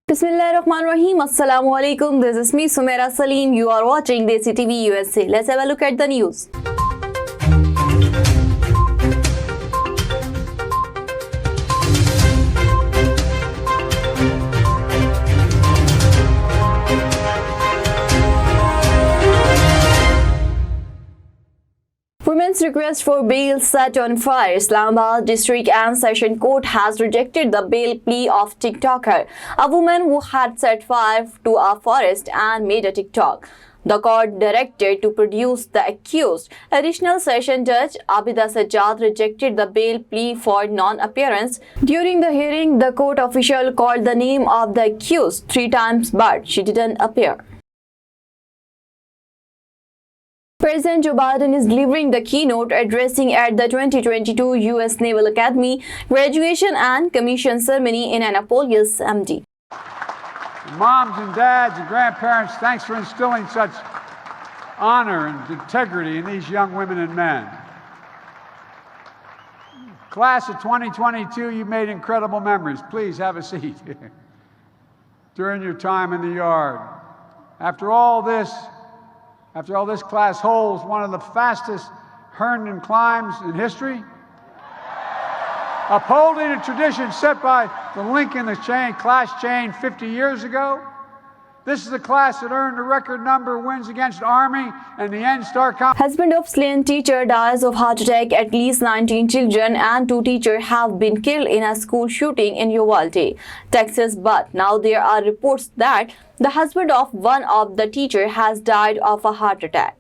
Bismillahirrahmanirrahim. Assalamu alaikum. This is me, Sumaira Salim. You are watching DESI TV USA. Let's have a look at the news. Women's request for bail set on fire. Islamabad District and Session Court has rejected the bail plea of TikToker, a woman who had set fire to a forest and made a TikTok. The court directed to produce the accused. Additional Session Judge Abida Sajjad rejected the bail plea for non-appearance. During the hearing, the court official called the name of the accused 3 times, but she didn't appear. President Joe Biden is delivering the keynote addressing at the 2022 U.S. Naval Academy graduation and commission ceremony in Annapolis, MD. Moms and dads and grandparents, thanks for instilling such honor and integrity in these young women and men. Class of 2022, you've made incredible memories. Please have a seat during your time in the yard. After all this, class holds one of the fastest Herndon climbs in history, upholding a tradition set by the link in the class chain 50 years ago. This is a class that earned a record number of wins against Army and the N-Star Company. Husband of slain teacher dies of heart attack. At least 19 children and 2 teachers have been killed in a school shooting in Uvalde, Texas. But now there are reports that the husband of one of the teachers has died of a heart attack.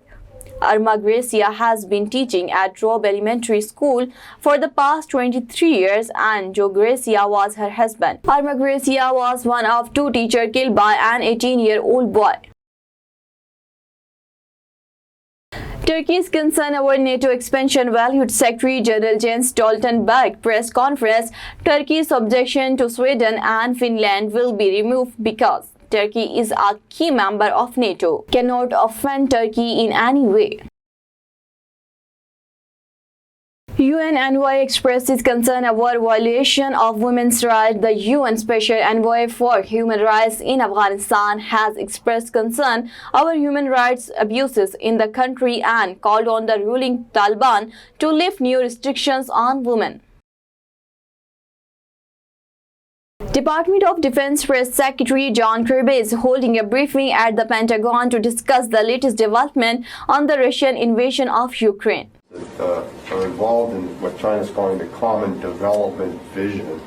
Irma Gracia has been teaching at Robb Elementary School for the past 23 years and Joe Gracia was her husband. Irma Gracia was one of 2 teachers killed by an 18-year-old boy. Turkey's concern over NATO expansion valued Secretary General Jens Stoltenberg press conference. Turkey's objection to Sweden and Finland will be removed because Turkey is a key member of NATO, cannot offend Turkey in any way. UN envoy expresses concern over violation of women's rights. The UN Special Envoy for Human Rights in Afghanistan has expressed concern over human rights abuses in the country and called on the ruling Taliban to lift new restrictions on women. Department of Defense Press Secretary John Kirby is holding a briefing at the Pentagon to discuss the latest development on the Russian invasion of Ukraine. Are involved in what China is calling the Common Development Vision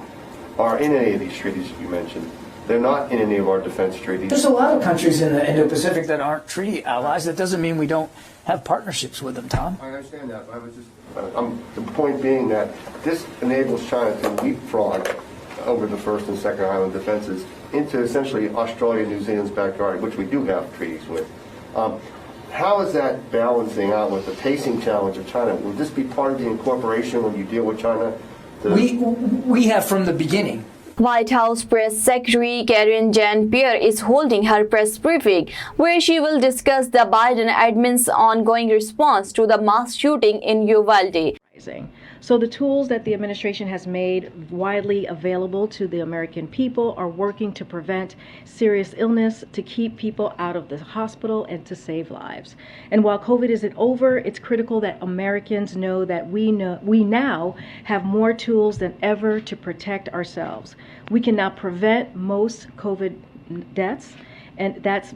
are in any of these treaties that you mentioned. They're not in any of our defense treaties. There's a lot of countries in the Indo-Pacific that aren't treaty allies. That doesn't mean we don't have partnerships with them, Tom. I understand that. I was just, the point being that this enables China to leapfrog over the first and second island defenses into essentially Australia, New Zealand's backyard, which we do have treaties with. How is that balancing out with the pacing challenge of China? Will this be part of the incorporation when you deal with China? We have from the beginning. White House Press Secretary Karine Jean-Pierre is holding her press briefing where she will discuss the Biden administration's ongoing response to the mass shooting in Uvalde. So the tools that the administration has made widely available to the American people are working to prevent serious illness, to keep people out of the hospital, and to save lives. And while COVID isn't over, it's critical that Americans know that we now have more tools than ever to protect ourselves. We can now prevent most COVID deaths, and that's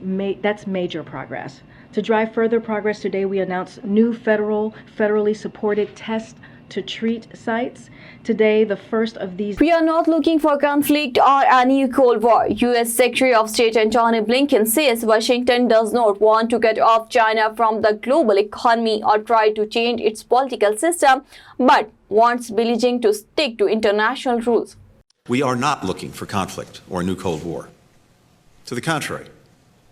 major progress. To drive further progress today, we announced new federally supported test to treat sites. Today, the first of these. We are not looking for conflict or any Cold War. U.S. Secretary of State Antony Blinken says Washington does not want to cut off China from the global economy or try to change its political system, but wants Beijing to stick to international rules. We are not looking for conflict or a new Cold War. To the contrary,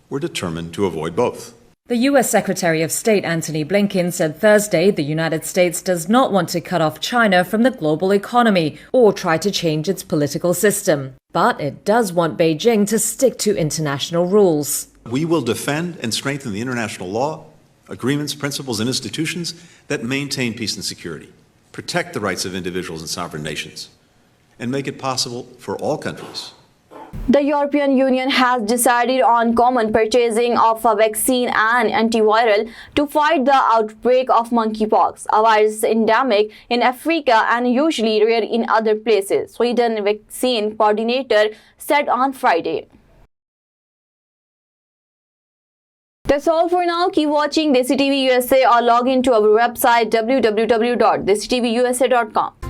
we're determined to avoid both. The U.S. Secretary of State Antony Blinken said Thursday the United States does not want to cut off China from the global economy or try to change its political system. But it does want Beijing to stick to international rules. We will defend and strengthen the international law, agreements, principles, and institutions that maintain peace and security, protect the rights of individuals and sovereign nations, and make it possible for all countries The European Union has decided on common purchasing of a vaccine and antiviral to fight the outbreak of monkeypox, a virus endemic in Africa and usually rare in other places, Sweden vaccine coordinator said on Friday. That's all for now. Keep watching DESI TV USA or log into our website www.desitvusa.com.